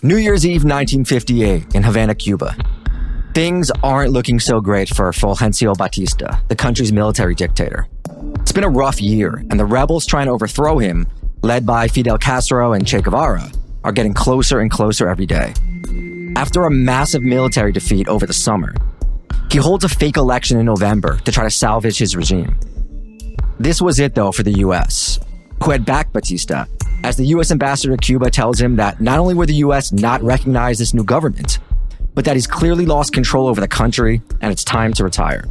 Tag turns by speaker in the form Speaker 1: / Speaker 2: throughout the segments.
Speaker 1: New Year's Eve 1958 in Havana, Cuba. Things aren't looking so great for Fulgencio Batista, the country's military dictator. It's been a rough year, and the rebels trying to overthrow him, led by Fidel Castro and Che Guevara, are getting closer and closer every day. After a massive military defeat over the summer, he holds a fake election in November to try to salvage his regime. This was it, though, for the U.S., who had backed Batista, as the U.S. ambassador to Cuba tells him that not only would the U.S. not recognize this new government, but that he's clearly lost control over the country and it's time to retire.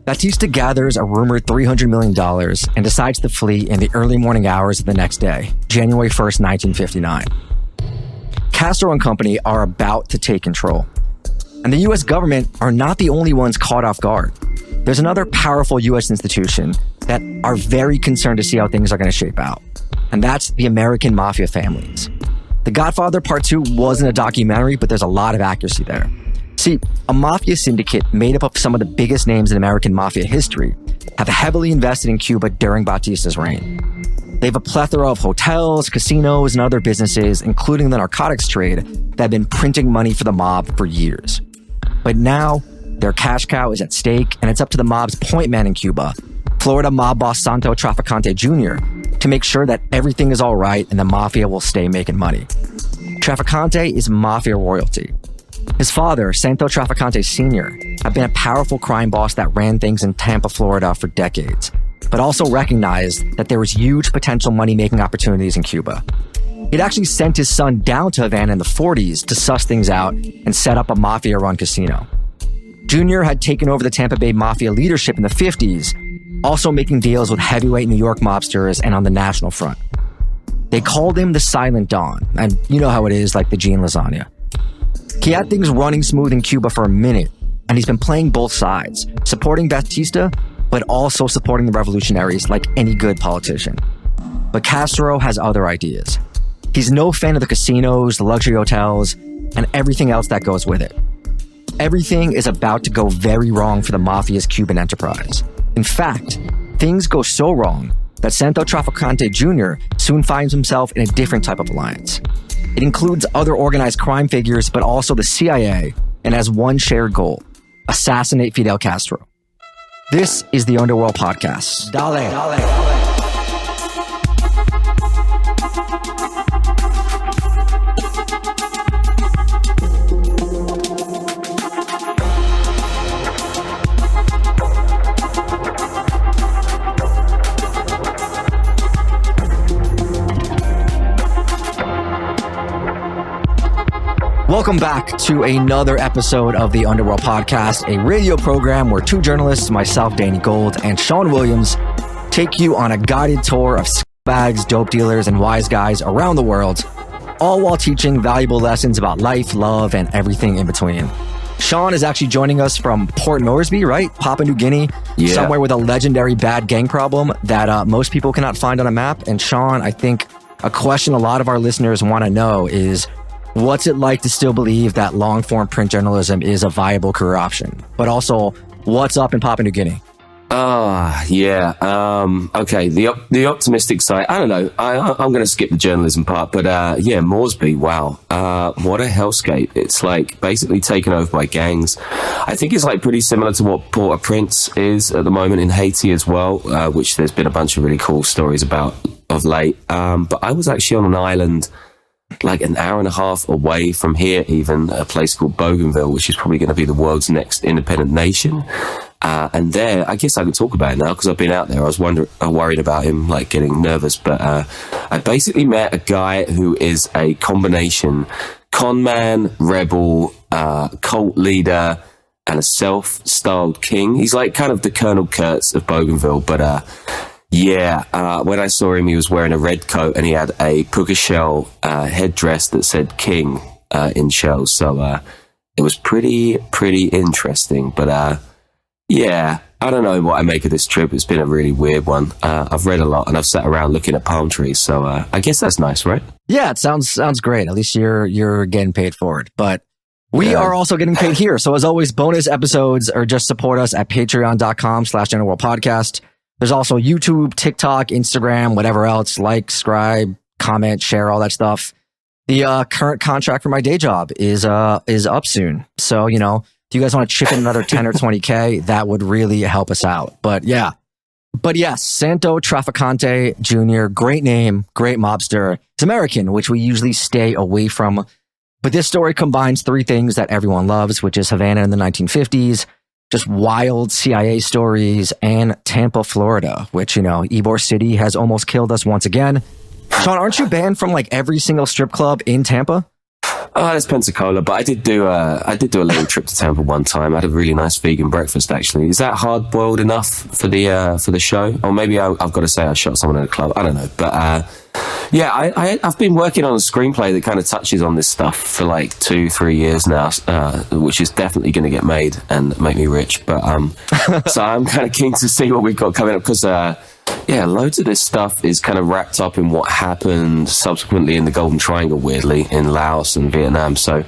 Speaker 1: Batista gathers a rumored $300 million and decides to flee in the early morning hours of the next day, January 1st, 1959. Castro and company are about to take control. And the U.S. government are not the only ones caught off guard. There's another powerful U.S. institution that are very concerned to see how things are going to shape out. And that's the American mafia families. The Godfather Part 2 wasn't a documentary, but there's a lot of accuracy there. See, a mafia syndicate made up of some of the biggest names in American mafia history have heavily invested in Cuba during Batista's reign. They have a plethora of hotels, casinos, and other businesses, including the narcotics trade, that have been printing money for the mob for years. But now, their cash cow is at stake, and it's up to the mob's point man in Cuba, Florida mob boss Santo Trafficante Sr., to make sure that everything is all right and the mafia will stay making money. Trafficante is mafia royalty. His father, Santo Trafficante Sr., had been a powerful crime boss that ran things in Tampa, Florida for decades, but also recognized that there was huge potential money-making opportunities in Cuba. He'd actually sent his son down to Havana in the 40s to suss things out and set up a mafia-run casino. Junior had taken over the Tampa Bay Mafia leadership in the 50s, also making deals with heavyweight New York mobsters and on the national front. They called him the Silent Don, and you know how it is, like the Gene lasagna. He had things running smooth in Cuba for a minute, and he's been playing both sides, supporting Batista, but also supporting the revolutionaries like any good politician. But Castro has other ideas. He's no fan of the casinos, the luxury hotels, and everything else that goes with it. Everything is about to go very wrong for the mafia's Cuban enterprise. In fact, things go so wrong that Santo Trafficante Jr. soon finds himself in a different type of alliance. It includes other organized crime figures, but also the CIA, and has one shared goal: assassinate Fidel Castro. This is the Underworld Podcast. Dale. Welcome back to another episode of the Underworld Podcast, a radio program where two journalists, myself, Danny Gold, and Sean Williams, take you on a guided tour of scumbags, dope dealers, and wise guys around the world, all while teaching valuable lessons about life, love, and everything in between. Sean is actually joining us from Port Moresby, right? Papua New Guinea, somewhere with a legendary bad gang problem that most people cannot find on a map. And Sean, I think a question a lot of our listeners want to know is, what's it like to still believe that long-form print journalism is a viable career option? But also, what's up in Papua New Guinea?
Speaker 2: Okay, the optimistic side, I don't know. I'm going to skip the journalism part, but Moresby, wow. What a hellscape. It's like basically taken over by gangs. I think it's like pretty similar to what Port-au-Prince is at the moment in Haiti as well, which there's been a bunch of really cool stories about of late. But I was actually on an island like an hour and a half away from here, even a place called Bougainville, which is probably going to be the world's next independent nation. And there, I guess I can talk about it now because I've been out there. I was worried about him, like getting nervous, but I basically met a guy who is a combination con man, rebel, cult leader, and a self-styled king. He's like kind of the Colonel Kurtz of Bougainville, but when I saw him, he was wearing a red coat and he had a puka shell headdress that said king in shells. So it was pretty interesting. But I don't know what I make of this trip. It's been a really weird one. I've read a lot and I've sat around looking at palm trees. So I guess that's nice, right? Yeah, it sounds great. At least you're getting paid for it. But we are also getting paid here. So as always, bonus episodes or just support us at patreon.com/underworldpodcast. There's also YouTube, TikTok, Instagram, whatever else. Like, subscribe, comment, share, all that stuff.
Speaker 1: The current contract for my day job is up soon. So, you know, if you guys want to chip in another 10 or 20K, that would really help us out. But yes, Santo Trafficante Jr., great name, great mobster. It's American, which we usually stay away from. But this story combines three things that everyone loves, which is Havana in the 1950s, just wild CIA stories, and Tampa, Florida, which, you know, Ybor City has almost killed us once again. Sean, aren't you banned from like every single strip club in Tampa?
Speaker 2: Oh, that's Pensacola, but I did do a little trip to Tampa one time. I had a really nice vegan breakfast, actually. Is that hard boiled enough for the show? Or maybe I've got to say I shot someone in a club. I don't know, but yeah, I've been working on a screenplay that kind of touches on this stuff for like 2-3 years now, which is definitely going to get made and make me rich. But so I'm kind of keen to see what we've got coming up because. Yeah, loads of this stuff is kind of wrapped up in what happened subsequently in the Golden Triangle, weirdly, in Laos and Vietnam. So,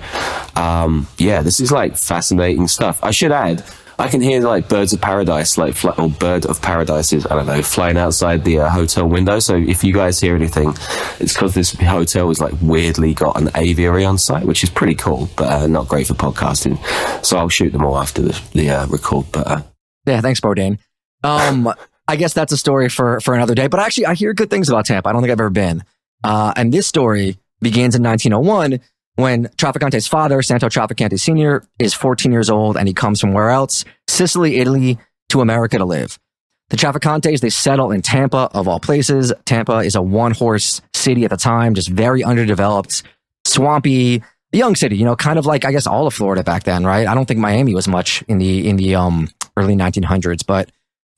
Speaker 2: yeah, this is like fascinating stuff. I should add, I can hear like birds of paradise, or bird of paradises, I don't know, flying outside the hotel window. So if you guys hear anything, it's because this hotel is like weirdly got an aviary on site, which is pretty cool, but not great for podcasting. So I'll shoot them all after the record. But
Speaker 1: yeah, thanks, Bourdain. I guess that's a story for another day. But actually, I hear good things about Tampa. I don't think I've ever been. And this story begins in 1901 when Trafficante's father, Santo Trafficante Sr., is 14 years old and he comes from where else? Sicily, Italy, to America to live. The Trafficantes, they settle in Tampa, of all places. Tampa is a one-horse city at the time, just very underdeveloped, swampy, young city, you know, kind of like, I guess, all of Florida back then, right? I don't think Miami was much in the early 1900s, but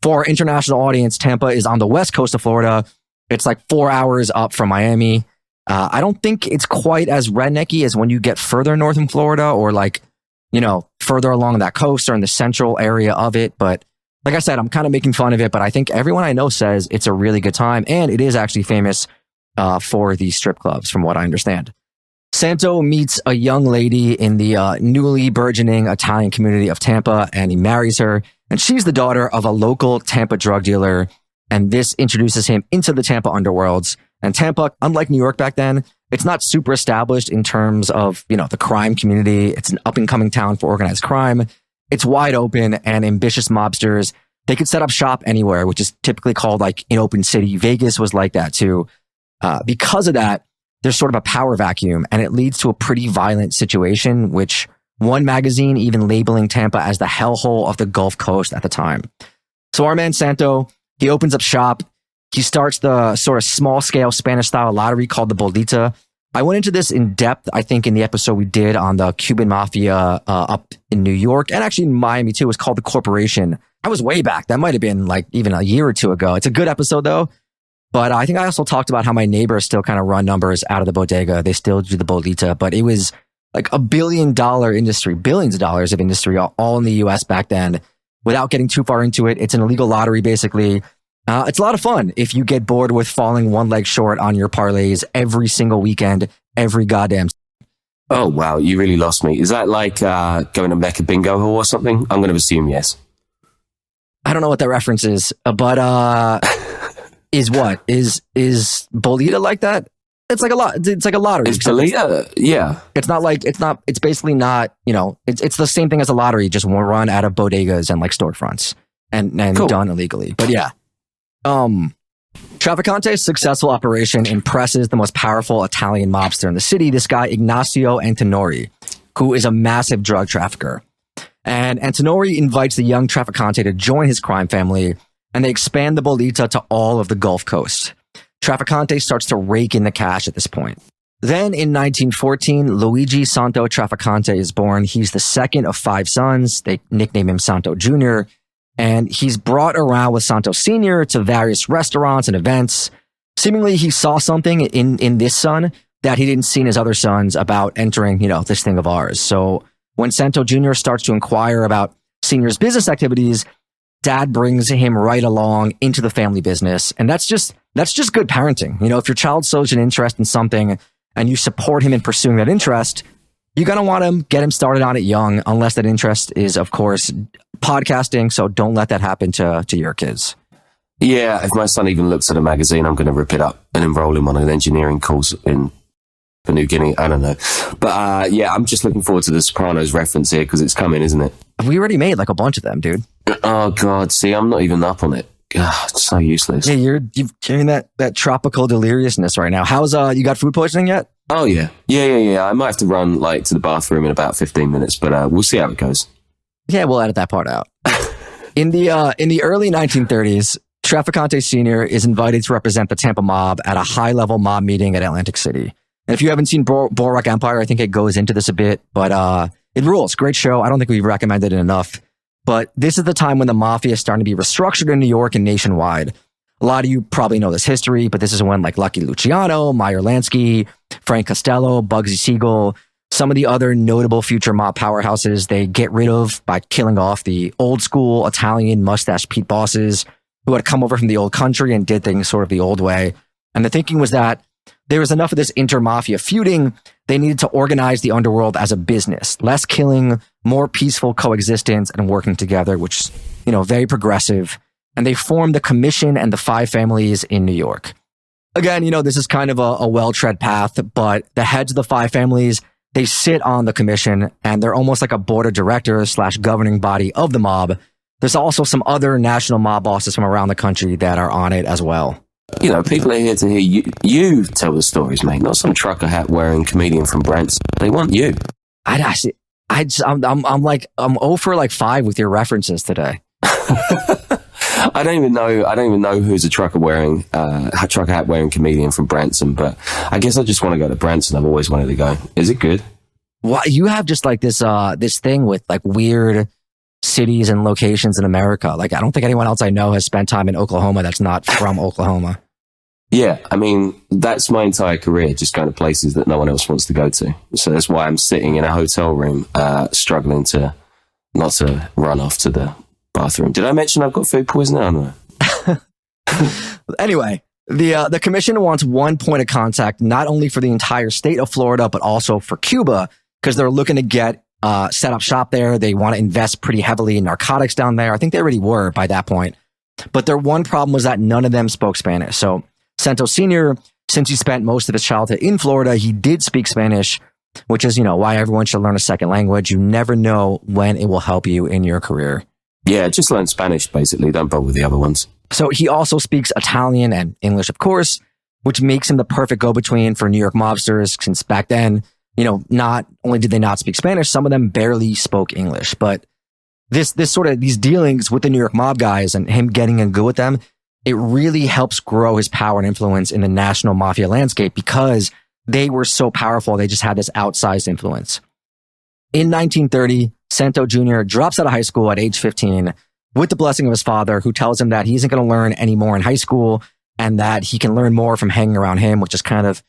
Speaker 1: for our international audience, Tampa is on the west coast of Florida. It's like 4 hours up from Miami. I don't think it's quite as rednecky as when you get further north in Florida or like, you know, further along that coast or in the central area of it. But like I said, I'm kind of making fun of it, but I think everyone I know says it's a really good time. And it is actually famous for the strip clubs, from what I understand. Santo meets a young lady in the newly burgeoning Italian community of Tampa, and he marries her. And she's the daughter of a local Tampa drug dealer. And this introduces him into the Tampa underworlds. And Tampa, unlike New York back then, it's not super established in terms of, you know, the crime community. It's an up and coming town for organized crime. It's wide open, and ambitious mobsters, they could set up shop anywhere, which is typically called like an open city. Vegas was like that too. Because of that, there's sort of a power vacuum, and it leads to a pretty violent situation, which one magazine even labeling Tampa as the hellhole of the Gulf Coast at the time. So our man Santo, he opens up shop. He starts the sort of small-scale Spanish-style lottery called the Bolita. I went into this in depth, I think, in the episode we did on the Cuban Mafia up in New York, and actually in Miami too. It was called The Corporation. I was way back. That might have been like even a year or two ago. It's a good episode though. But I think I also talked about how my neighbors still kind of run numbers out of the bodega. They still do the Bolita, but it was like $1 billion industry, billions of dollars of industry, all in the US back then. Without getting too far into it, it's an illegal lottery, basically. It's a lot of fun if you get bored with falling one leg short on your parlays every single weekend, every goddamn.
Speaker 2: Oh, wow. You really lost me. Is that like going to Mecca Bingo Hall or something? I'm going to assume yes.
Speaker 1: I don't know what that reference is, but is what? Is Bolita like that? It's like a lot. It's like a lottery.
Speaker 2: It's Bolita, yeah.
Speaker 1: It's basically not, you know, it's the same thing as a lottery, just run out of bodegas and like storefronts and cool. Done illegally. But yeah. Trafficante's successful operation impresses the most powerful Italian mobster in the city, this guy Ignacio Antinori, who is a massive drug trafficker. And Antinori invites the young Trafficante to join his crime family, and they expand the Bolita to all of the Gulf Coast. Trafficante starts to rake in the cash at this point. Then in 1914, Luigi Santo Trafficante is born. He's the second of 5 sons. They nickname him Santo Jr., and he's brought around with Santo Sr. to various restaurants and events. Seemingly, he saw something in this son that he didn't see in his other sons about entering, you know, this thing of ours. So when Santo Jr. starts to inquire about Senior's business activities, Dad brings him right along into the family business. And that's just good parenting. You know, if your child shows an interest in something and you support him in pursuing that interest, you're going to want to get him started on it young, unless that interest is, of course, podcasting. So don't let that happen to your kids.
Speaker 2: Yeah, if my son even looks at a magazine, I'm going to rip it up and enroll him on an engineering course in New Guinea. I don't know. But yeah, I'm just looking forward to the Sopranos reference here because it's coming, isn't it?
Speaker 1: We already made like a bunch of them, dude.
Speaker 2: Oh, God. See, I'm not even up on it. God, it's so useless.
Speaker 1: Yeah, you're carrying that tropical deliriousness right now. How's you got food poisoning yet?
Speaker 2: Oh, yeah. Yeah. I might have to run like to the bathroom in about 15 minutes, but we'll see how it goes.
Speaker 1: Yeah, we'll edit that part out. In the early 1930s, Trafficante Sr. is invited to represent the Tampa mob at a high-level mob meeting at Atlantic City. And if you haven't seen Boardwalk Empire, I think it goes into this a bit, but it rules. Great show. I don't think we've recommended it enough. But this is the time when the mafia is starting to be restructured in New York and nationwide. A lot of you probably know this history, but this is when like Lucky Luciano, Meyer, Lansky, Frank Costello, Bugsy Siegel, some of the other notable future mob powerhouses they get rid of by killing off the old school Italian mustache Pete bosses who had come over from the old country and did things sort of the old way. And the thinking was that there was enough of this inter-mafia feuding, they needed to organize the underworld as a business. Less killing, more peaceful coexistence and working together, which is, very progressive. And they formed the Commission and the Five Families in New York. Again, this is kind of a well-tread path, but the heads of the Five Families, they sit on the Commission and they're almost like a board of directors / governing body of the mob. There's also some other national mob bosses from around the country that are on it as well.
Speaker 2: People are here to hear you tell the stories, mate, not some trucker hat wearing comedian from Brent's. They want you.
Speaker 1: I'm 0 for like 5 with your references today.
Speaker 2: I don't even know who's a trucker hat wearing comedian from Branson, but I guess I just want to go to Branson. I've always wanted to go. Is it good?
Speaker 1: Well, you have just like this thing with like weird cities and locations in America. Like, I don't think anyone else I know has spent time in Oklahoma that's not from Oklahoma.
Speaker 2: Yeah, I mean, that's my entire career, just going to places that no one else wants to go to. So that's why I'm sitting in a hotel room, struggling not to run off to the bathroom. Did I mention I've got food poisoning? I don't know.
Speaker 1: Anyway, the commission wants one point of contact, not only for the entire state of Florida, but also for Cuba, because they're looking to get set up shop there. They want to invest pretty heavily in narcotics down there. I think they already were by that point. But their one problem was that none of them spoke Spanish. So Santo Sr., since he spent most of his childhood in Florida, he did speak Spanish, which is, why everyone should learn a second language. You never know when it will help you in your career.
Speaker 2: Yeah, just learn Spanish, basically. Don't bother with the other ones.
Speaker 1: So he also speaks Italian and English, of course, which makes him the perfect go-between for New York mobsters, since back then, not only did they not speak Spanish, some of them barely spoke English. But these dealings with the New York mob guys and him getting in good with them, it really helps grow his power and influence in the national mafia landscape because they were so powerful. They just had this outsized influence. In 1930, Santo Jr. drops out of high school at age 15 with the blessing of his father, who tells him that he isn't going to learn any more in high school and that he can learn more from hanging around him, which is kind of,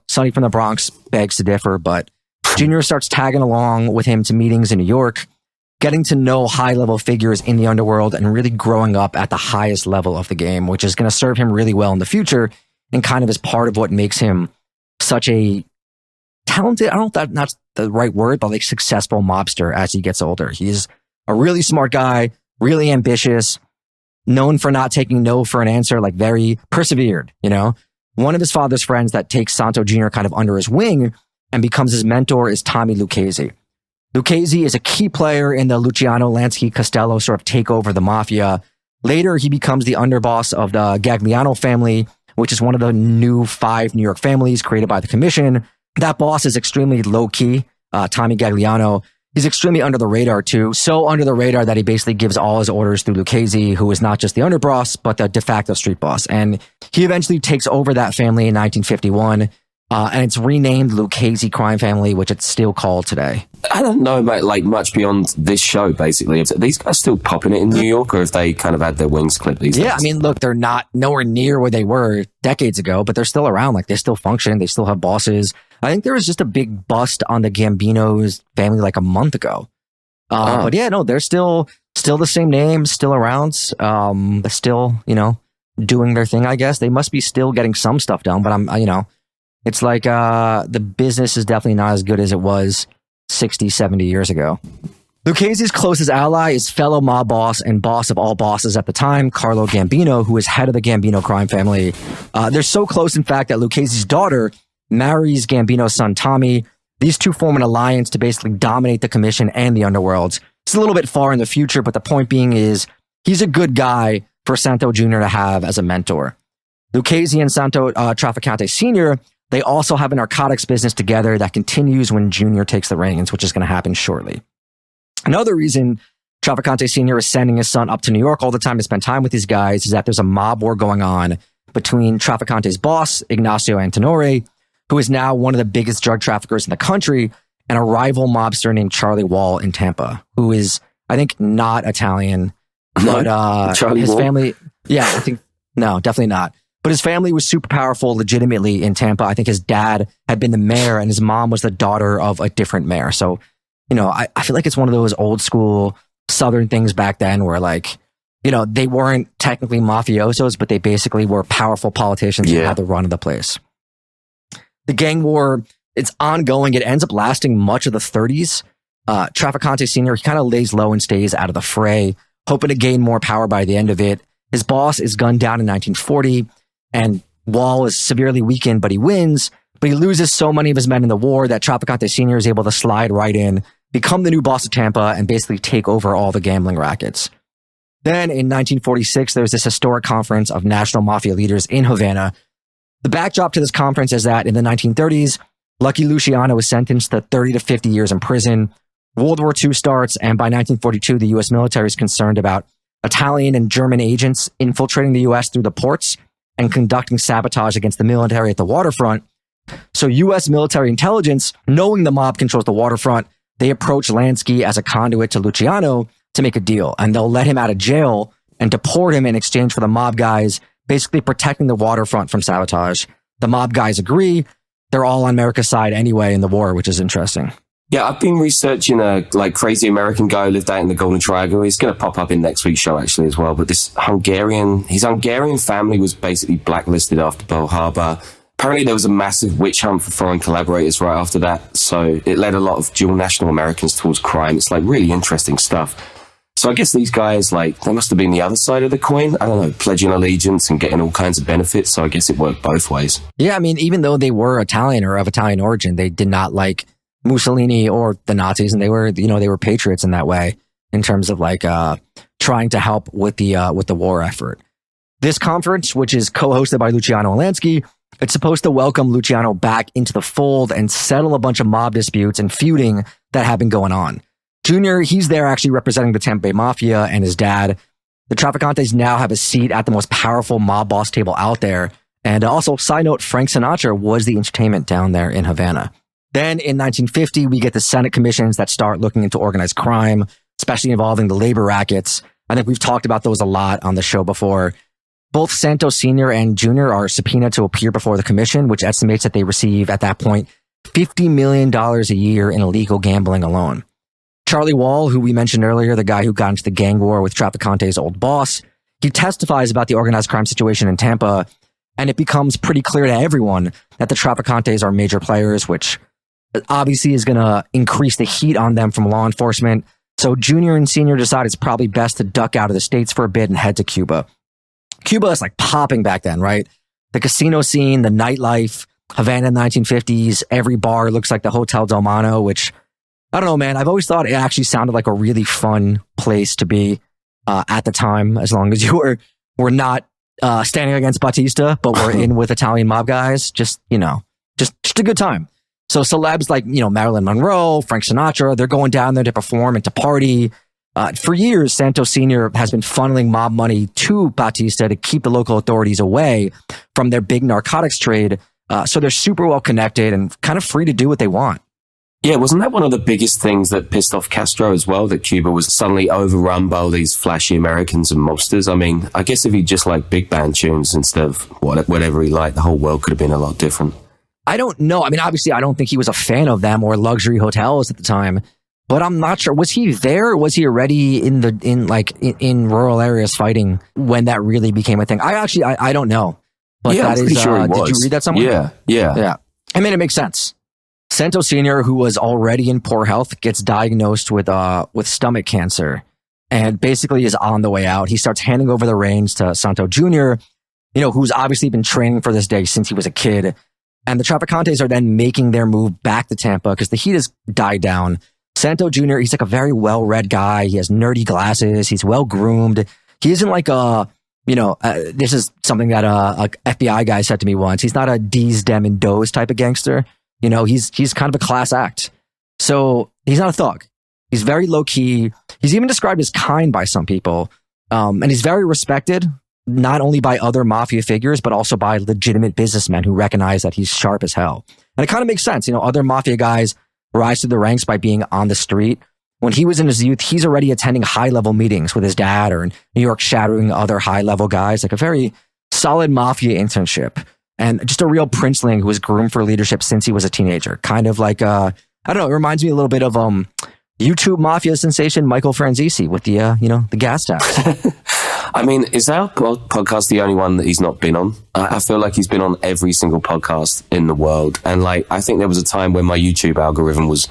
Speaker 1: Sonny from the Bronx begs to differ. But Junior starts tagging along with him to meetings in New York, getting to know high-level figures in the underworld and really growing up at the highest level of the game, which is going to serve him really well in the future and kind of is part of what makes him such a talented, I don't know if that's the right word, but like successful mobster as he gets older. He's a really smart guy, really ambitious, known for not taking no for an answer, like very persevered, One of his father's friends that takes Santo Jr. kind of under his wing and becomes his mentor is Tommy Lucchese. Lucchese is a key player in the Luciano, Lansky, Costello sort of takeover the mafia. Later, he becomes the underboss of the Gagliano family, which is one of the new 5 New York families created by the commission. That boss is extremely low-key, Tommy Gagliano. He's extremely under the radar, too. So under the radar that he basically gives all his orders through Lucchese, who is not just the underboss, but the de facto street boss. And he eventually takes over that family in 1951, and it's renamed Lucchese Crime Family, which it's still called today.
Speaker 2: I don't know about much beyond this show, basically. Are these guys still popping it in New York, or have they kind of had their wings clipped these days?
Speaker 1: Yeah, I mean, look, they're not nowhere near where they were decades ago, but they're still around. Like, they still function. They still have bosses. I think there was just a big bust on the Gambino's family like a month ago. But yeah, no, they're still the same name, still around. They're still, doing their thing, I guess. They must be still getting some stuff done, but it's like the business is definitely not as good as it was 60, 70 years ago. Lucchese's closest ally is fellow mob boss and boss of all bosses at the time, Carlo Gambino, who is head of the Gambino crime family. They're so close, in fact, that Lucchese's daughter marries Gambino's son Tommy. These two form an alliance to basically dominate the commission and the underworld. It's a little bit far in the future, but the point being is he's a good guy for Santo Jr. to have as a mentor. Lucchese and Santo Trafficante Sr., they also have a narcotics business together that continues when Jr. takes the reins, which is going to happen shortly. Another reason Trafficante Sr. is sending his son up to New York all the time to spend time with these guys is that there's a mob war going on between Trafficante's boss, Ignacio Antinore, who is now one of the biggest drug traffickers in the country, and a rival mobster named Charlie Wall in Tampa, who is, I think, not Italian, but his
Speaker 2: Wall?
Speaker 1: family, yeah, I think, no, definitely not. But his family was super powerful legitimately in Tampa. I think his dad had been the mayor and his mom was the daughter of a different mayor. So, you know, I feel like it's one of those old school Southern things back then where, like, you know, they weren't technically mafiosos, but they basically were powerful politicians who had the run of the place. The gang war, it's ongoing. It ends up lasting much of the 30s. Trafficante Sr., he kind of lays low and stays out of the fray, hoping to gain more power by the end of it. His boss is gunned down in 1940, and Wall is severely weakened, but he wins. But he loses so many of his men in the war that Trafficante Sr. is able to slide right in, become the new boss of Tampa, and basically take over all the gambling rackets. Then in 1946, there's this historic conference of national mafia leaders in Havana. The backdrop to this conference is that in the 1930s, Lucky Luciano was sentenced to 30 to 50 years in prison. World War II starts, and by 1942, the U.S. military is concerned about Italian and German agents infiltrating the U.S. through the ports and conducting sabotage against the military at the waterfront. So U.S. military intelligence, knowing the mob controls the waterfront, they approach Lansky as a conduit to Luciano to make a deal, and they'll let him out of jail and deport him in exchange for the mob guys basically protecting the waterfront from sabotage. The mob guys agree. They're all on America's side anyway in the war, which is interesting.
Speaker 2: Yeah, I've been researching a crazy American guy who lived out in the Golden Triangle. He's going to pop up in next week's show actually as well. But his Hungarian family was basically blacklisted after Pearl Harbor. Apparently there was a massive witch hunt for foreign collaborators right after that. So it led a lot of dual national Americans towards crime. It's like really interesting stuff. So I guess these guys, like, they must have been the other side of the coin. I don't know, pledging allegiance and getting all kinds of benefits. So I guess it worked both ways. Yeah,
Speaker 1: I mean, even though they were Italian or of Italian origin, they did not like Mussolini or the Nazis. And they were, you know, they were patriots in that way in terms of like trying to help with the war effort. This conference, which is co-hosted by Luciano and Lansky, it's supposed to welcome Luciano back into the fold and settle a bunch of mob disputes and feuding that have been going on. Junior, he's there actually representing the Tampa Bay Mafia and his dad. The Trafficantes now have a seat at the most powerful mob boss table out there. And also, side note, Frank Sinatra was the entertainment down there in Havana. Then in 1950, we get the Senate commissions that start looking into organized crime, especially involving the labor rackets. I think we've talked about those a lot on the show before. Both Santo Sr. and Jr. are subpoenaed to appear before the commission, which estimates that they receive at that point $50 million a year in illegal gambling alone. Charlie Wall, who we mentioned earlier, the guy who got into the gang war with Trafficante's old boss, he testifies about the organized crime situation in Tampa, and it becomes pretty clear to everyone that the Trafficantes are major players, which obviously is going to increase the heat on them from law enforcement. So Junior and Senior decide it's probably best to duck out of the States for a bit and head to Cuba. Cuba is like popping back then, right? The casino scene, the nightlife, Havana in the 1950s, every bar looks like the Hotel Del Mano, which, I don't know, man. I've always thought it actually sounded like a really fun place to be at the time, as long as you were not standing against Batista, but were in with Italian mob guys. Just a good time. So celebs like, Marilyn Monroe, Frank Sinatra, they're going down there to perform and to party. For years, Santo Sr. has been funneling mob money to Batista to keep the local authorities away from their big narcotics trade. So they're super well connected and kind of free to do what they want.
Speaker 2: Yeah, wasn't that one of the biggest things that pissed off Castro as well, that Cuba was suddenly overrun by all these flashy Americans and mobsters? I mean, I guess if he just liked big band tunes instead of whatever he liked, the whole world could have been a lot different.
Speaker 1: I don't know. I mean, obviously, I don't think he was a fan of them or luxury hotels at the time, but I'm not sure. Was he there? Or was he already in rural areas fighting when that really became a thing? I don't know. But
Speaker 2: yeah,
Speaker 1: that
Speaker 2: I'm pretty sure he was.
Speaker 1: Did you read that somewhere?
Speaker 2: Yeah.
Speaker 1: I mean, it makes sense. Santo Sr., who was already in poor health, gets diagnosed with stomach cancer and basically is on the way out. He starts handing over the reins to Santo Jr., who's obviously been training for this day since he was a kid. And the Trafficantes are then making their move back to Tampa because the heat has died down. Santo Jr., he's like a very well-read guy. He has nerdy glasses. He's well-groomed. He isn't like this is something that a FBI guy said to me once. He's not a D's, Dem, and Does type of gangster. He's kind of a class act. So he's not a thug. He's very low-key. He's even described as kind by some people. And he's very respected, not only by other mafia figures, but also by legitimate businessmen who recognize that he's sharp as hell. And it kind of makes sense. Other mafia guys rise through the ranks by being on the street. When he was in his youth, he's already attending high-level meetings with his dad or in New York shadowing other high-level guys, like a very solid mafia internship. And just a real princeling who was groomed for leadership since he was a teenager. Kind of like, I don't know, it reminds me a little bit of YouTube mafia sensation Michael Franzese with the gas tax.
Speaker 2: I mean, is our podcast the only one that he's not been on? I feel like he's been on every single podcast in the world. And I think there was a time when my YouTube algorithm was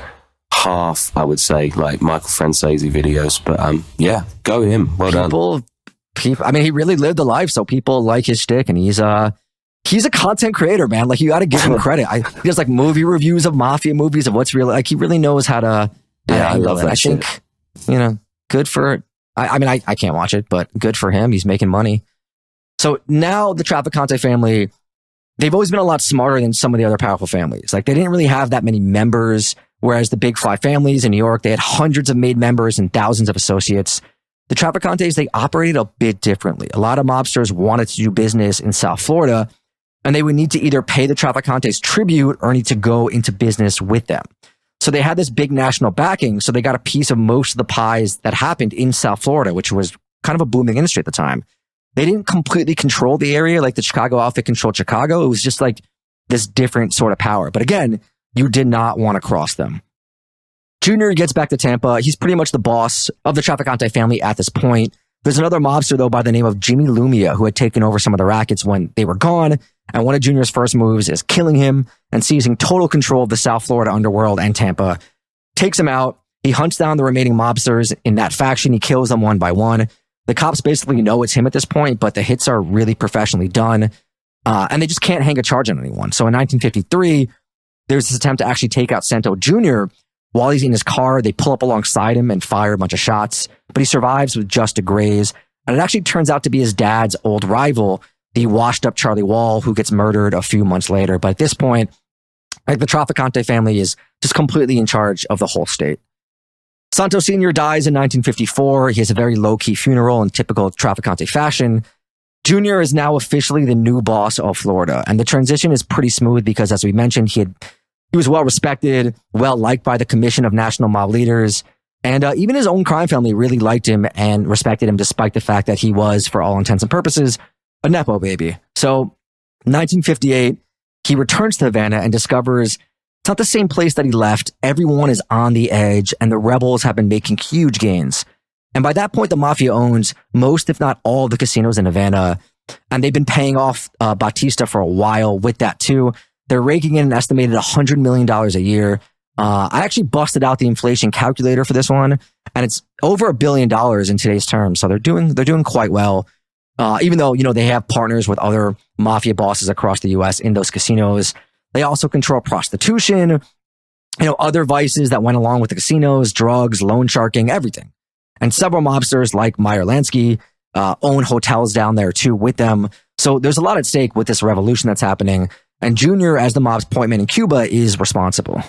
Speaker 2: half, I would say, like Michael Franzese videos. But yeah, go him. Well done.
Speaker 1: I mean, he really lived the life, so people like his shtick, and he's a content creator, man. Like, you got to give him credit. He does like movie reviews of mafia movies, of what's real. Like, he really knows how to.
Speaker 2: Yeah, I love that.
Speaker 1: I think, good for. I mean, I can't watch it, but good for him. He's making money. So now the Trafficante family, they've always been a lot smarter than some of the other powerful families. Like, they didn't really have that many members, whereas the big five families in New York, they had hundreds of made members and thousands of associates. The Trafficantes, they operated a bit differently. A lot of mobsters wanted to do business in South Florida, and they would need to either pay the Trafficantes tribute or need to go into business with them. So they had this big national backing, so they got a piece of most of the pies that happened in South Florida, which was kind of a booming industry at the time. They didn't completely control the area like the Chicago outfit controlled Chicago. It was just like this different sort of power. But again, you did not want to cross them. Junior gets back to Tampa. He's pretty much the boss of the Trafficante family at this point. There's another mobster, though, by the name of Jimmy Lumia, who had taken over some of the Rackets when they were gone. And one of Junior's first moves is killing him and seizing total control of the South Florida underworld and Tampa. Takes him out. He hunts down the remaining mobsters in that faction. He kills them one by one. The cops basically know it's him at this point, but the hits are really professionally done. And they just can't hang a charge on anyone. So in 1953, there's this attempt to actually take out Santo Jr. While he's in his car, they pull up alongside him and fire a bunch of shots, but he survives with just a graze. And it actually turns out to be his dad's old rival, the washed up Charlie Wall, who gets murdered a few months later. But at this point, the Trafficante family is just completely in charge of the whole state. Santo Sr. dies in 1954. He has a very low-key funeral in typical Trafficante fashion. Junior is now officially the new boss of Florida. And the transition is pretty smooth because, as we mentioned, he was well respected, well liked by the Commission of National Mob Leaders. And even his own crime family really liked him and respected him, despite the fact that he was, for all intents and purposes, a Nepo baby. So 1958, he returns to Havana and discovers it's not the same place that he left. Everyone is on the edge, and the rebels have been making huge gains. And by that point, the mafia owns most, if not all, the casinos in Havana. And they've been paying off Batista for a while with that, too. They're raking in an estimated $100 million a year. I actually busted out the inflation calculator for this one, and it's over $1 billion in today's terms. So they're doing quite well. Even though, they have partners with other mafia bosses across the U.S. in those casinos. They also control prostitution, other vices that went along with the casinos, drugs, loan sharking, everything. And several mobsters like Meyer, Lansky own hotels down there too with them. So there's a lot at stake with this revolution that's happening. And Junior, as the mob's point man in Cuba, is responsible.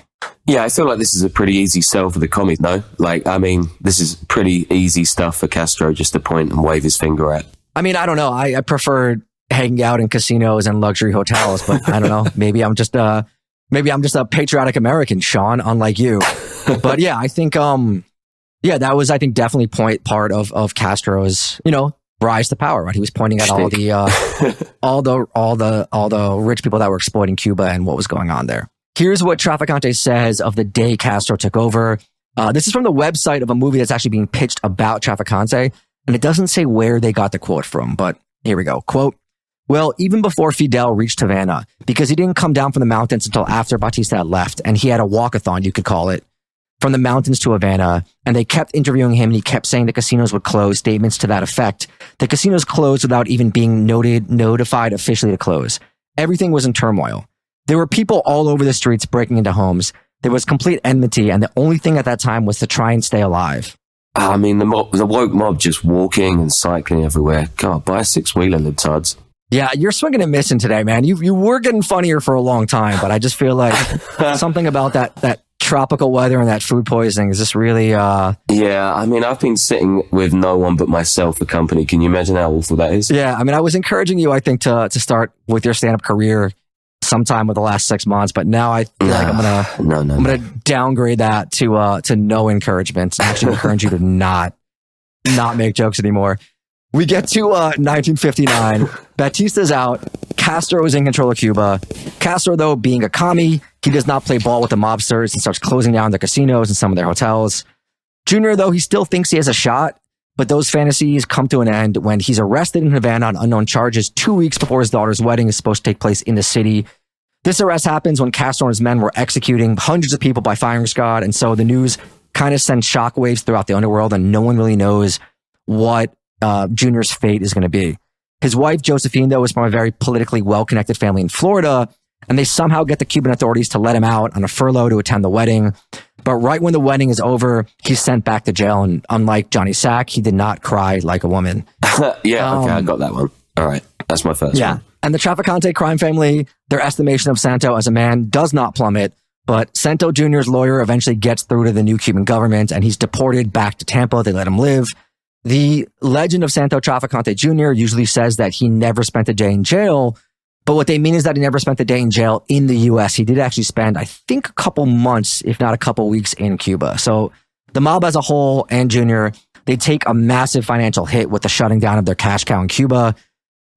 Speaker 2: Yeah, I feel like this is a pretty easy sell for the commies, no? This is pretty easy stuff for Castro just to point and wave his finger at.
Speaker 1: I mean, I don't know. I prefer hanging out in casinos and luxury hotels, but I don't know. Maybe I'm just a patriotic American, Sean, unlike you. But yeah, I think that was, I think, definitely part of Castro's, rise to power, right? He was pointing at all the rich people that were exploiting Cuba and what was going on there. Here's what Trafficante says of the day Castro took over. This is from the website of a movie that's actually being pitched about Trafficante, and it doesn't say where they got the quote from, but here we go. Quote, "Well, even before Fidel reached Havana, because he didn't come down from the mountains until after Batista had left, and he had a walkathon, you could call it, from the mountains to Havana, and they kept interviewing him, and he kept saying the casinos would close, statements to that effect. The casinos closed without even being notified officially to close. Everything was in turmoil. There were people all over the streets breaking into homes. There was complete enmity, and the only thing at that time was to try and stay alive.
Speaker 2: I mean, the woke mob just walking and cycling everywhere. God, buy a six-wheeler, libtards.
Speaker 1: Yeah, you're swinging and missing today, man. You were getting funnier for a long time, but I just feel like something about that tropical weather and that food poisoning is just really...
Speaker 2: Yeah, I mean, I've been sitting with no one but myself for company. Can you imagine how awful that is?
Speaker 1: Yeah, I mean, I was encouraging you, I think, to start with your stand-up career sometime with the last 6 months, but now I feel like I'm gonna downgrade that to no encouragement and actually encourage you to not make jokes anymore. We get to 1959. Batista's out. Castro is in control of Cuba. Castro, though, being a commie, he does not play ball with the mobsters and starts closing down the casinos and some of their hotels. Junior, though, he still thinks he has a shot, but those fantasies come to an end when he's arrested in Havana on unknown charges 2 weeks before his daughter's wedding is supposed to take place in the city. This arrest happens when Castro and his men were executing hundreds of people by firing squad, and so the news kind of sends shockwaves throughout the underworld, and no one really knows what Junior's fate is going to be. His wife, Josephine, though, is from a very politically well-connected family in Florida, and they somehow get the Cuban authorities to let him out on a furlough to attend the wedding. But right when the wedding is over, he's sent back to jail, and unlike Johnny Sack, he did not cry like a woman.
Speaker 2: Yeah, okay, I got that one. All right, that's my first one.
Speaker 1: And the Trafficante crime family, their estimation of Santo as a man does not plummet, but Santo Jr.'s lawyer eventually gets through to the new Cuban government, and he's deported back to Tampa. They let him live. The legend of Santo Trafficante Jr. usually says that he never spent a day in jail, but what they mean is that he never spent a day in jail in the U.S. He did actually spend, I think, a couple months, if not a couple weeks in Cuba. So the mob as a whole and Junior, they take a massive financial hit with the shutting down of their cash cow in Cuba.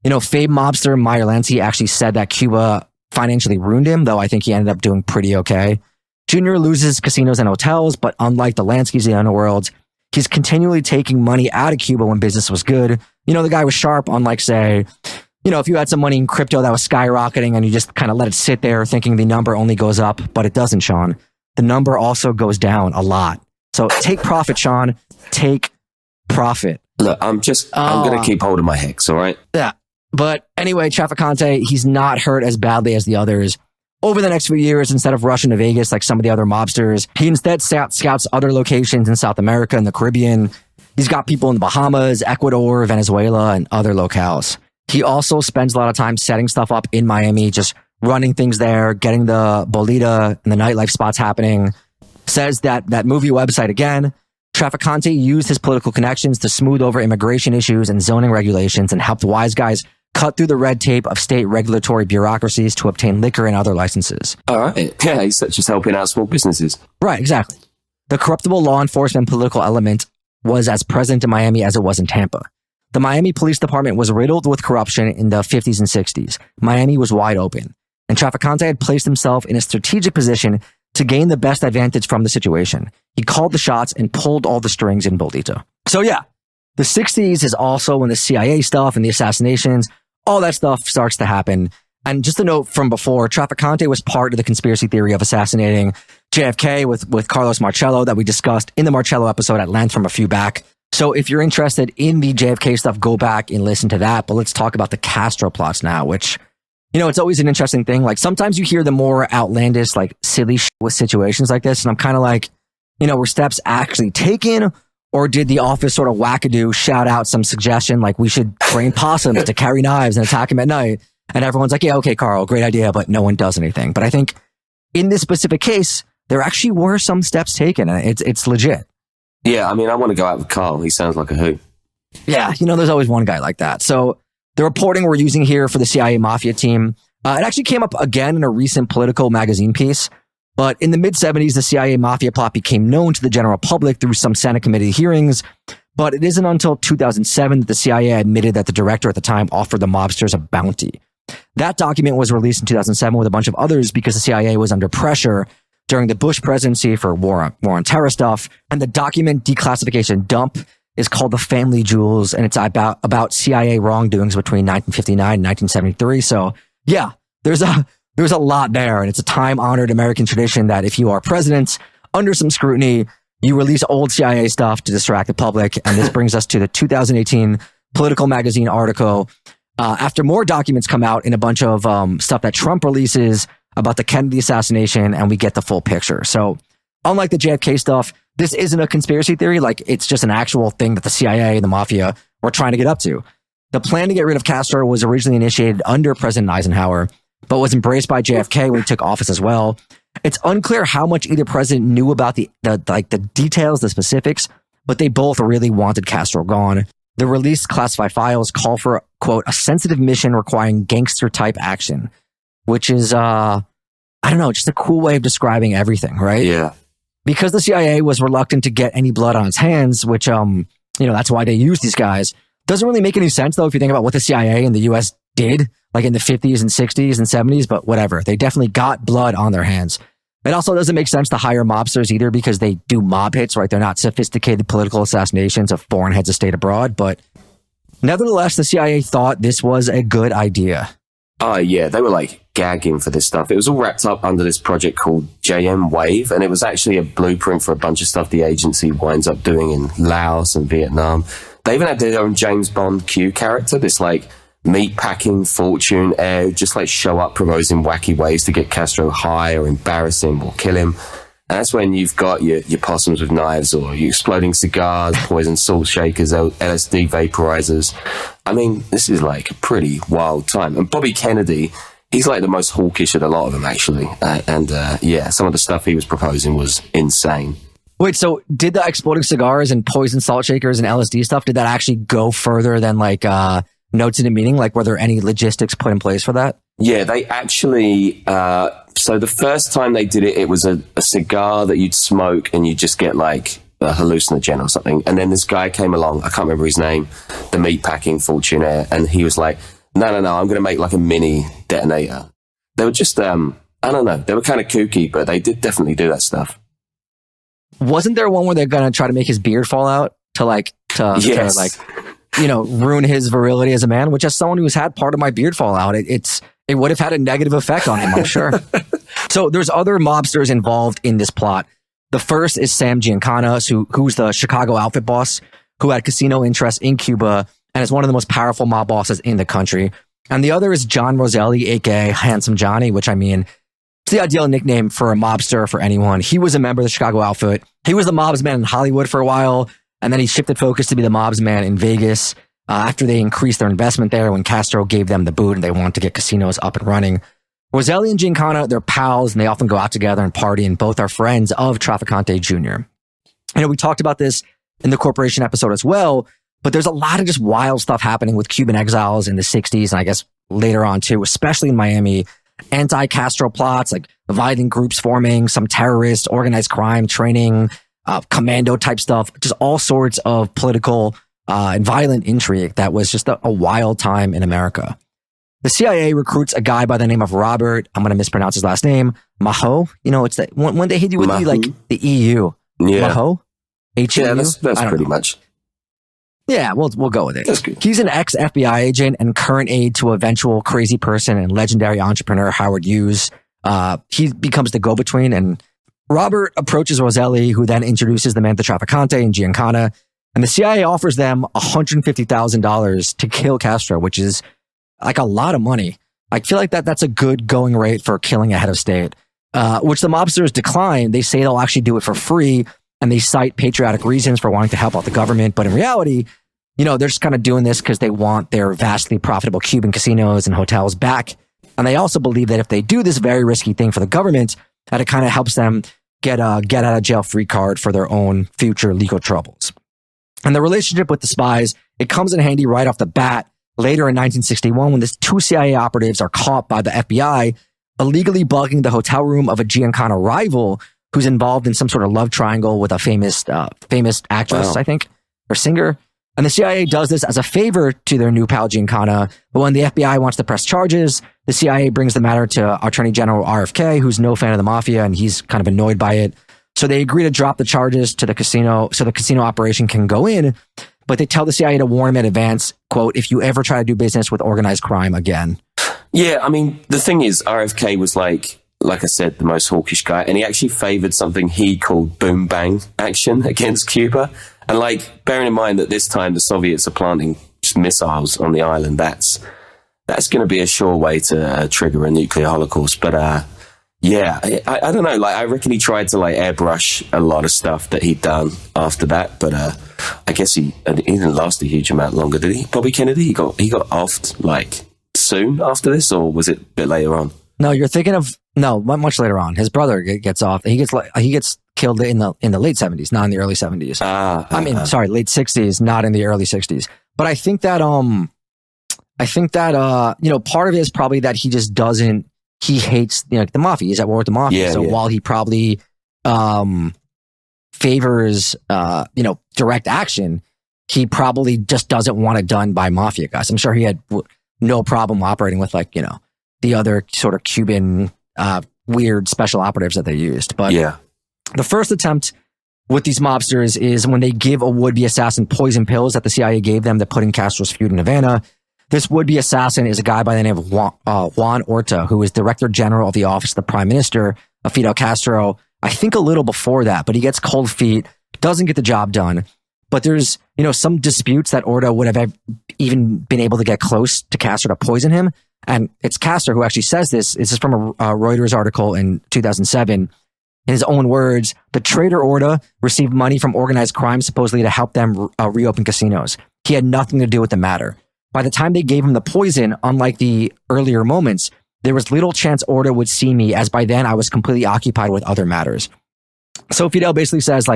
Speaker 1: You know, famed mobster Meyer Lansky actually said that Cuba financially ruined him, though I think he ended up doing pretty okay. Junior loses casinos and hotels, but unlike the Lanskys in the Underworld, he's continually taking money out of Cuba when business was good. You know, the guy was sharp, unlike, say, you know, if you had some money in crypto that was skyrocketing and you just kind of let it sit there thinking the number only goes up, but it doesn't, Sean. The number also goes down a lot. So take profit, Sean. Take profit.
Speaker 2: Look, I'm going to keep hold of my hex, all right?
Speaker 1: Yeah. But anyway, Trafficante, he's not hurt as badly as the others. Over the next few years, instead of rushing to Vegas like some of the other mobsters, he instead scouts other locations in South America and the Caribbean. He's got people in the Bahamas, Ecuador, Venezuela, and other locales. He also spends a lot of time setting stuff up in Miami, just running things there, getting the Bolita and the nightlife spots happening. Says that movie website again, Trafficante used his political connections to smooth over immigration issues and zoning regulations and helped wise guys cut through the red tape of state regulatory bureaucracies to obtain liquor and other licenses.
Speaker 2: All right. Yeah, he's just helping out small businesses.
Speaker 1: Right, exactly. The corruptible law enforcement political element was as present in Miami as it was in Tampa. The Miami Police Department was riddled with corruption in the 50s and 60s. Miami was wide open, and Trafficante had placed himself in a strategic position to gain the best advantage from the situation. He called the shots and pulled all the strings in Bolita. So yeah, the 60s is also when the CIA stuff and the assassinations, all that stuff starts to happen. And just a note from before, Trafficante was part of the conspiracy theory of assassinating JFK with Carlos Marcello that we discussed in the Marcello episode at length from a few back. So if you're interested in the JFK stuff, go back and listen to that. But let's talk about the Castro plots now, which, you know, it's always an interesting thing. Like sometimes you hear the more outlandish, like silly shit with situations like this. And I'm kind of like, you know, were steps actually taken? Or did the office sort of wackadoo shout out some suggestion like we should train possums to carry knives and attack him at night? And everyone's like, yeah, okay, Carl, great idea, but no one does anything. But I think in this specific case, there actually were some steps taken, and it's legit.
Speaker 2: Yeah, I mean, I want to go out with Carl. He sounds like a hoot.
Speaker 1: Yeah, you know, there's always one guy like that. So the reporting we're using here for the CIA-Mafia team, it actually came up again in a recent Politico magazine piece. But in the mid-70s, the CIA-Mafia plot became known to the general public through some Senate committee hearings. But it isn't until 2007 that the CIA admitted that the director at the time offered the mobsters a bounty. That document was released in 2007 with a bunch of others because the CIA was under pressure during the Bush presidency for war on terror stuff. And the document declassification dump is called The Family Jewels, and it's about CIA wrongdoings between 1959 and 1973. So yeah, there's a lot there, and it's a time-honored American tradition that if you are president under some scrutiny, you release old CIA stuff to distract the public. And this brings us to the 2018 Political magazine article. After more documents come out in a bunch of stuff that Trump releases, about the Kennedy assassination, and we get the full picture. So unlike the JFK stuff, this isn't a conspiracy theory. Like, it's just an actual thing that the CIA and the mafia were trying to get up to. The plan to get rid of Castro was originally initiated under President Eisenhower, but was embraced by JFK when he took office as well. It's unclear how much either president knew about the details, the specifics, but they both really wanted Castro gone. The released classified files call for, quote, a sensitive mission requiring gangster-type action, which is, I don't know, just a cool way of describing everything, right?
Speaker 2: Yeah.
Speaker 1: Because the CIA was reluctant to get any blood on its hands, which, that's why they used these guys. Doesn't really make any sense, though, if you think about what the CIA and the U.S. did, like in the 50s and 60s and 70s, but whatever. They definitely got blood on their hands. It also doesn't make sense to hire mobsters either because they do mob hits, right? They're not sophisticated political assassinations of foreign heads of state abroad, but nevertheless, the CIA thought this was a good idea.
Speaker 2: Oh, yeah, they were like gagging for this stuff. It was all wrapped up under this project called JM Wave, and it was actually a blueprint for a bunch of stuff the agency winds up doing in Laos and Vietnam. They even had their own James Bond Q character, this like meat-packing fortune heir who just like show up proposing wacky ways to get Castro high or embarrass him or kill him. And that's when you've got your possums with knives or your exploding cigars, poison salt shakers, LSD vaporizers. I mean, this is like a pretty wild time. And Bobby Kennedy, he's like the most hawkish of the lot of them, actually. Some of the stuff he was proposing was insane.
Speaker 1: Wait, so did the exploding cigars and poison salt shakers and LSD stuff, did that actually go further than like notes in a meeting? Like, were there any logistics put in place for that?
Speaker 2: Yeah, they actually... so the first time they did it, it was a cigar that you'd smoke and you'd just get like a hallucinogen or something. And then this guy came along, I can't remember his name, the meatpacking fortune heir, and he was like, no, I'm going to make like a mini detonator. They were just, I don't know, they were kind of kooky, but they did definitely do that stuff.
Speaker 1: Wasn't there one where they're going to try to make his beard fall out to ruin his virility as a man, which as someone who's had part of my beard fall out, it would have had a negative effect on him, I'm sure. So there's other mobsters involved in this plot. The first is Sam Giancana, who's the Chicago outfit boss, who had casino interests in Cuba and is one of the most powerful mob bosses in the country. And the other is John Roselli, aka Handsome Johnny, which I mean, it's the ideal nickname for a mobster for anyone. He was a member of the Chicago outfit. He was the mobsman in Hollywood for a while, and then he shifted focus to be the mobsman in Vegas after they increased their investment there when Castro gave them the boot and they wanted to get casinos up and running. Roselli and Giancana, they're pals, and they often go out together and party, and both are friends of Trafficante Jr. We talked about this in the corporation episode as well, but there's a lot of just wild stuff happening with Cuban exiles in the 60s, and I guess later on too, especially in Miami. Anti-Castro plots, like violent groups forming, some terrorist, organized crime training, commando type stuff, just all sorts of political and violent intrigue that was just a wild time in America. The CIA recruits a guy by the name of Robert, I'm going to mispronounce his last name, Maho. It's that when they hit you with the EU.
Speaker 2: Yeah.
Speaker 1: Maho? H-E-U?
Speaker 2: Yeah, that's pretty much.
Speaker 1: Yeah, we'll go with it.
Speaker 2: That's good.
Speaker 1: He's an ex-FBI agent and current aide to eventual crazy person and legendary entrepreneur Howard Hughes. He becomes the go-between, and Robert approaches Roselli, who then introduces the man to Trafficante and Giancana, and the CIA offers them $150,000 to kill Castro, which is like a lot of money. I feel like that's a good going rate for killing a head of state, which the mobsters decline. They say they'll actually do it for free, and they cite patriotic reasons for wanting to help out the government. But in reality, they're just kind of doing this because they want their vastly profitable Cuban casinos and hotels back. And they also believe that if they do this very risky thing for the government, that it kind of helps them get a get out of jail free card for their own future legal troubles. And the relationship with the spies, it comes in handy right off the bat later in 1961 when these two CIA operatives are caught by the FBI illegally bugging the hotel room of a Giancana rival who's involved in some sort of love triangle with a famous actress, I think, or singer. And the CIA does this as a favor to their new pal Giancana. But when the FBI wants to press charges, the CIA brings the matter to Attorney General RFK, who's no fan of the mafia, and he's kind of annoyed by it. So they agree to drop the charges to the casino so the casino operation can go in. But they tell the CIA to warn him in advance, quote, if you ever try to do business with organized crime again.
Speaker 2: Yeah, I mean, the thing is, RFK was like I said, the most hawkish guy, and he actually favored something he called boom bang action against Cuba. And like, bearing in mind that this time the Soviets are planting just missiles on the island, that's going to be a sure way to trigger a nuclear holocaust. But Yeah, I don't know. Like, I reckon he tried to like airbrush a lot of stuff that he'd done after that, but I guess he didn't last a huge amount longer, did he? Bobby Kennedy, he got offed like soon after this, or was it a bit later on?
Speaker 1: No, you're thinking of much later on. His brother gets off. He gets killed in the late 70s, not in the early 70s. Late 60s, not in the early 60s. But I think that part of it is probably that he just doesn't. He hates the mafia. He's at war with the mafia. While he probably favors direct action, he probably just doesn't want it done by mafia guys. I'm sure he had no problem operating with the other sort of Cuban weird special operatives that they used. But the first attempt with these mobsters is when they give a would-be assassin poison pills that the CIA gave them to put in Castro's feud in Havana. This would-be assassin is a guy by the name of Juan Orta, who is Director General of the Office of the Prime Minister of Fidel Castro. I think a little before that, but he gets cold feet, doesn't get the job done. But there's, some disputes that Orta would have even been able to get close to Castro to poison him. And it's Castro who actually says this. This is from a Reuters article in 2007. In his own words, the traitor Orta received money from organized crime supposedly to help them reopen casinos. He had nothing to do with the matter. By the time they gave him the poison, unlike the earlier moments, there was little chance Orta would see me, as by then I was completely occupied with other matters. So Fidel basically says,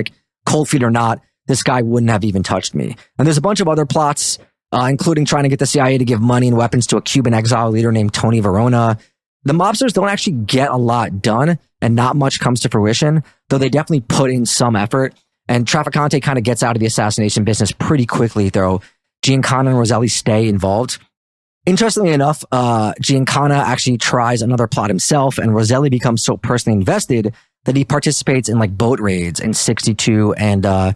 Speaker 1: cold feet or not, this guy wouldn't have even touched me. And there's a bunch of other plots, including trying to get the CIA to give money and weapons to a Cuban exile leader named Tony Verona. The mobsters don't actually get a lot done, and not much comes to fruition, though they definitely put in some effort. And Trafficante kind of gets out of the assassination business pretty quickly, though Giancana and Roselli stay involved. Interestingly enough, Giancana actually tries another plot himself, and Roselli becomes so personally invested that he participates in boat raids in 62 and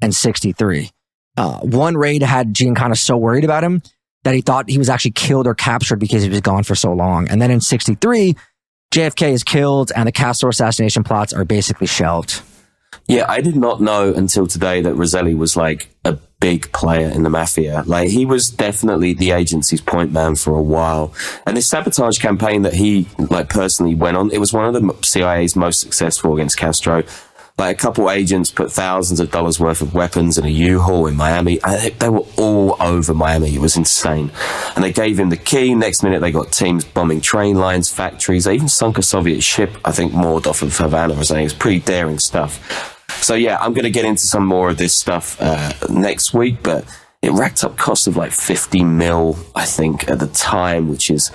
Speaker 1: 63. One raid had Giancana so worried about him that he thought he was actually killed or captured because he was gone for so long. And then in 63, JFK is killed and the Castro assassination plots are basically shelved.
Speaker 2: Yeah, I did not know until today that Roselli was a big player in the mafia. He was definitely the agency's point man for a while. And this sabotage campaign that he personally went on, it was one of the CIA's most successful against Castro. A couple agents put thousands of dollars worth of weapons in a U-Haul in Miami. They were all over Miami. It was insane. And they gave him the key. Next minute, they got teams bombing train lines, factories. They even sunk a Soviet ship, I think, moored off of Havana or something. It was pretty daring stuff. So, yeah, I'm going to get into some more of this stuff next week. But it racked up costs of 50 mil, I think, at the time, which is,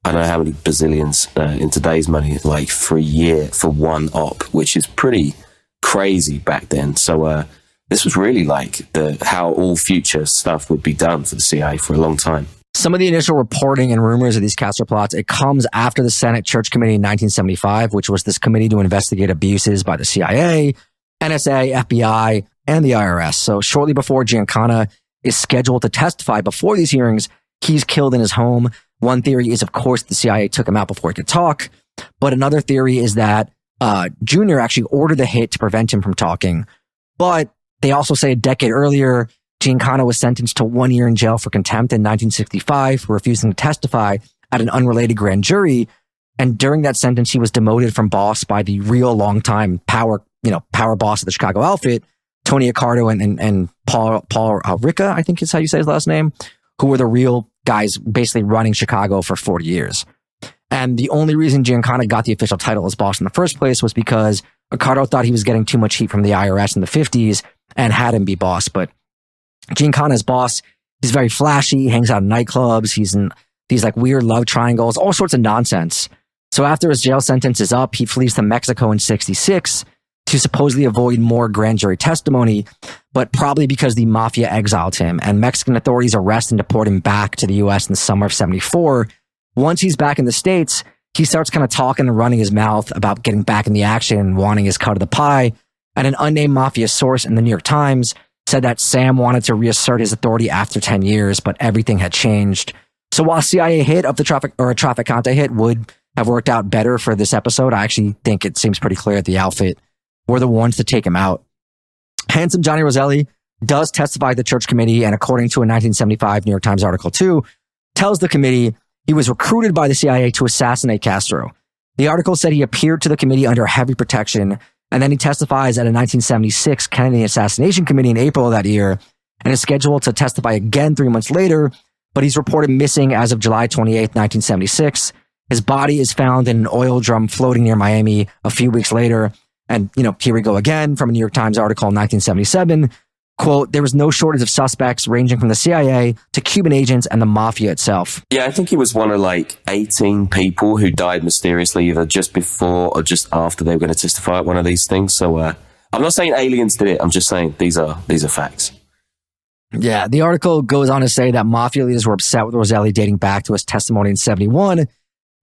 Speaker 2: I don't know how many bazillions in today's money, for a year for one op, which is pretty crazy back then. So this was really how all future stuff would be done for the CIA for a long time.
Speaker 1: Some of the initial reporting and rumors of these Castro plots, it comes after the Senate Church Committee in 1975, which was this committee to investigate abuses by the CIA, NSA, FBI, and the IRS. So shortly before Giancana is scheduled to testify before these hearings, he's killed in his home. One theory is, of course, the CIA took him out before he could talk. But another theory is that Junior actually ordered the hit to prevent him from talking. But they also say a decade earlier, Giancana was sentenced to 1 year in jail for contempt in 1965 for refusing to testify at an unrelated grand jury. And during that sentence, he was demoted from boss by the real longtime power boss of the Chicago outfit, Tony Accardo and Paul Ricca, I think is how you say his last name, who were the real guys basically running Chicago for 40 years. And the only reason Giancana got the official title as boss in the first place was because Accardo thought he was getting too much heat from the IRS in the 50s and had him be boss. But Giancana's boss, he's very flashy, he hangs out in nightclubs, he's in these weird love triangles, all sorts of nonsense. So after his jail sentence is up, he flees to Mexico in 66 to supposedly avoid more grand jury testimony, but probably because the mafia exiled him and Mexican authorities arrest and deport him back to the US in the summer of 74. Once he's back in the States, he starts kind of talking and running his mouth about getting back in the action and wanting his cut of the pie. And an unnamed mafia source in the New York Times said that Sam wanted to reassert his authority after 10 years, but everything had changed. So while a CIA hit of the Trafficante hit would have worked out better for this episode, I actually think it seems pretty clear that the outfit were the ones to take him out. Handsome Johnny Roselli does testify at the church committee, and according to a 1975 New York Times article too, tells the committee he was recruited by the CIA to assassinate Castro. The article said he appeared to the committee under heavy protection, and then he testifies at a 1976 Kennedy Assassination Committee in April of that year, and is scheduled to testify again 3 months later, but he's reported missing as of July 28th, 1976. His body is found in an oil drum floating near Miami a few weeks later. And, here we go again from a New York Times article in 1977. Quote, there was no shortage of suspects ranging from the CIA to Cuban agents and the mafia itself.
Speaker 2: Yeah, I think he was one of 18 people who died mysteriously either just before or just after they were going to testify at one of these things. So I'm not saying aliens did it. I'm just saying these are facts.
Speaker 1: Yeah, the article goes on to say that mafia leaders were upset with Roselli dating back to his testimony in 71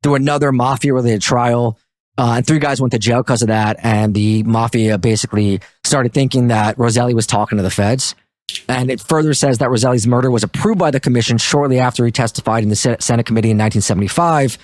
Speaker 1: through another mafia-related trial. And 3 guys went to jail because of that. And the mafia basically started thinking that Roselli was talking to the feds. And it further says that Roselli's murder was approved by the commission shortly after he testified in the Senate committee in 1975,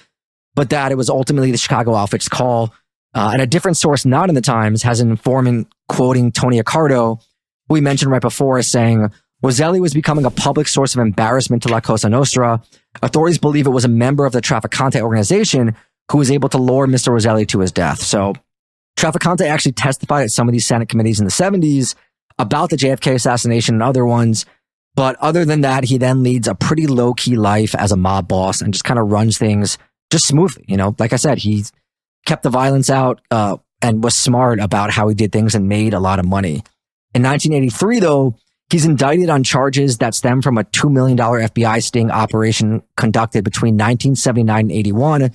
Speaker 1: but that it was ultimately the Chicago outfit's call. And a different source not in the Times has an informant quoting Tony Accardo, who we mentioned right before, as saying, Roselli was becoming a public source of embarrassment to La Cosa Nostra. Authorities believe it was a member of the Trafficante organization who was able to lure Mr. Roselli to his death. So Trafficante actually testified at some of these Senate committees in the 70s about the JFK assassination and other ones. But other than that, he then leads a pretty low-key life as a mob boss and just kind of runs things just smoothly. Like I said, he kept the violence out and was smart about how he did things and made a lot of money. In 1983, though, he's indicted on charges that stem from a $2 million FBI sting operation conducted between 1979 and 81.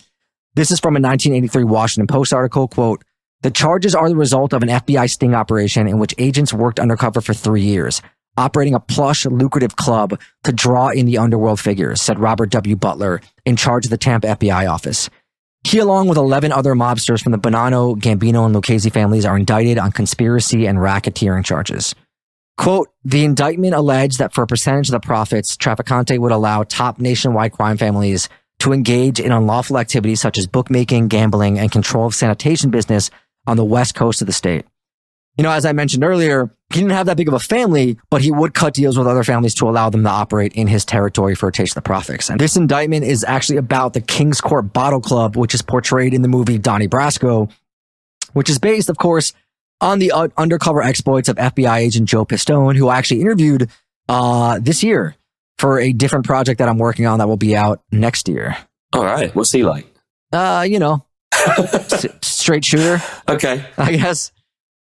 Speaker 1: This is from a 1983 Washington Post article, quote, the charges are the result of an FBI sting operation in which agents worked undercover for 3 years, operating a plush, lucrative club to draw in the underworld figures, said Robert W. Butler, in charge of the Tampa FBI office. He, along with 11 other mobsters from the Bonanno, Gambino, and Lucchese families, are indicted on conspiracy and racketeering charges. Quote, the indictment alleged that for a percentage of the profits, Trafficante would allow top nationwide crime families to engage in unlawful activities such as bookmaking, gambling, and control of sanitation business on the west coast of the state. As I mentioned earlier, he didn't have that big of a family, but he would cut deals with other families to allow them to operate in his territory for a taste of the profits. And this indictment is actually about the King's Court Bottle Club, which is portrayed in the movie Donnie Brasco, which is based, of course, on the undercover exploits of FBI agent Joe Pistone, who I actually interviewed this year for a different project that I'm working on that will be out next year.
Speaker 2: All right. What's he like?
Speaker 1: Straight shooter.
Speaker 2: Okay.
Speaker 1: I guess,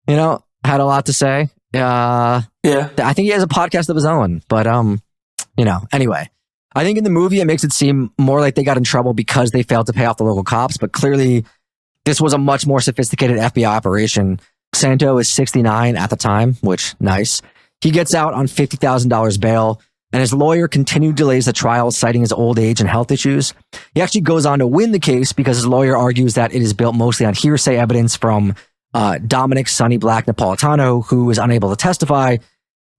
Speaker 1: had a lot to say. Yeah. I think he has a podcast of his own, but, anyway, I think in the movie, it makes it seem more like they got in trouble because they failed to pay off the local cops, but clearly this was a much more sophisticated FBI operation. Santo is 69 at the time, which nice. He gets out on $50,000 bail, and his lawyer continued delays the trial, citing his old age and health issues. He actually goes on to win the case because his lawyer argues that it is built mostly on hearsay evidence from Dominic Sonny Black Napolitano, who was unable to testify,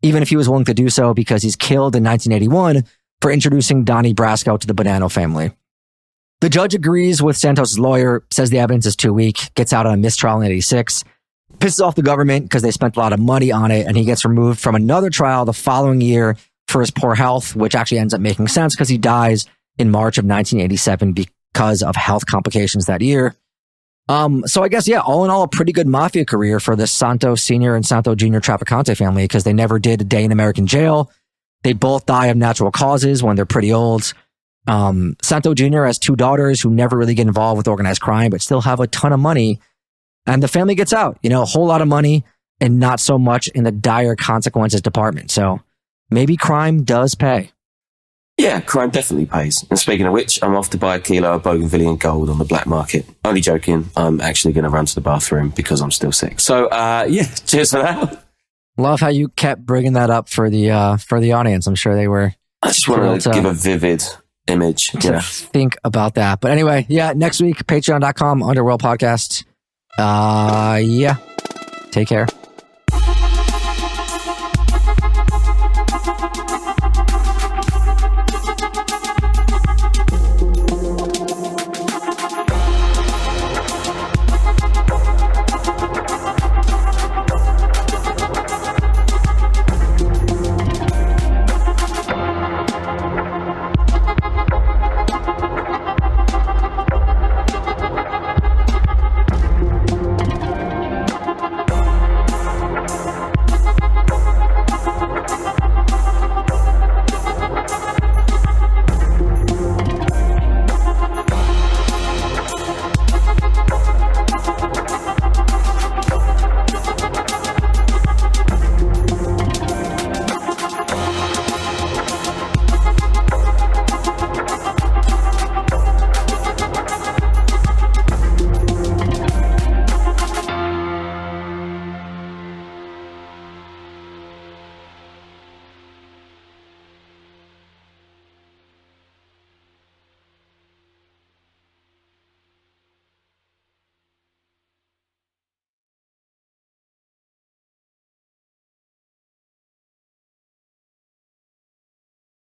Speaker 1: even if he was willing to do so because he's killed in 1981 for introducing Donnie Brasco to the Bonanno family. The judge agrees with Santos' lawyer, says the evidence is too weak, gets out on a mistrial in 86, pisses off the government because they spent a lot of money on it, and he gets removed from another trial the following year for his poor health, which actually ends up making sense because he dies in March of 1987 because of health complications that year. So I guess, all in all, a pretty good mafia career for the Santo Sr. and Santo Jr. Trafficante family because they never did a day in American jail. They both die of natural causes when they're pretty old. Santo Jr. has 2 daughters who never really get involved with organized crime, but still have a ton of money. And the family gets out, a whole lot of money and not so much in the dire consequences department. So maybe crime does pay.
Speaker 2: Yeah, crime definitely pays. And speaking of which, I'm off to buy a kilo of Bougainvillean gold on the black market. Only joking. I'm actually going to run to the bathroom because I'm still sick. So, cheers for that.
Speaker 1: Love how you kept bringing that up for the audience. I'm sure they were.
Speaker 2: I just want to give a vivid image.
Speaker 1: To think about that. But anyway, next week, patreon.com, Underworld Podcast. Take care.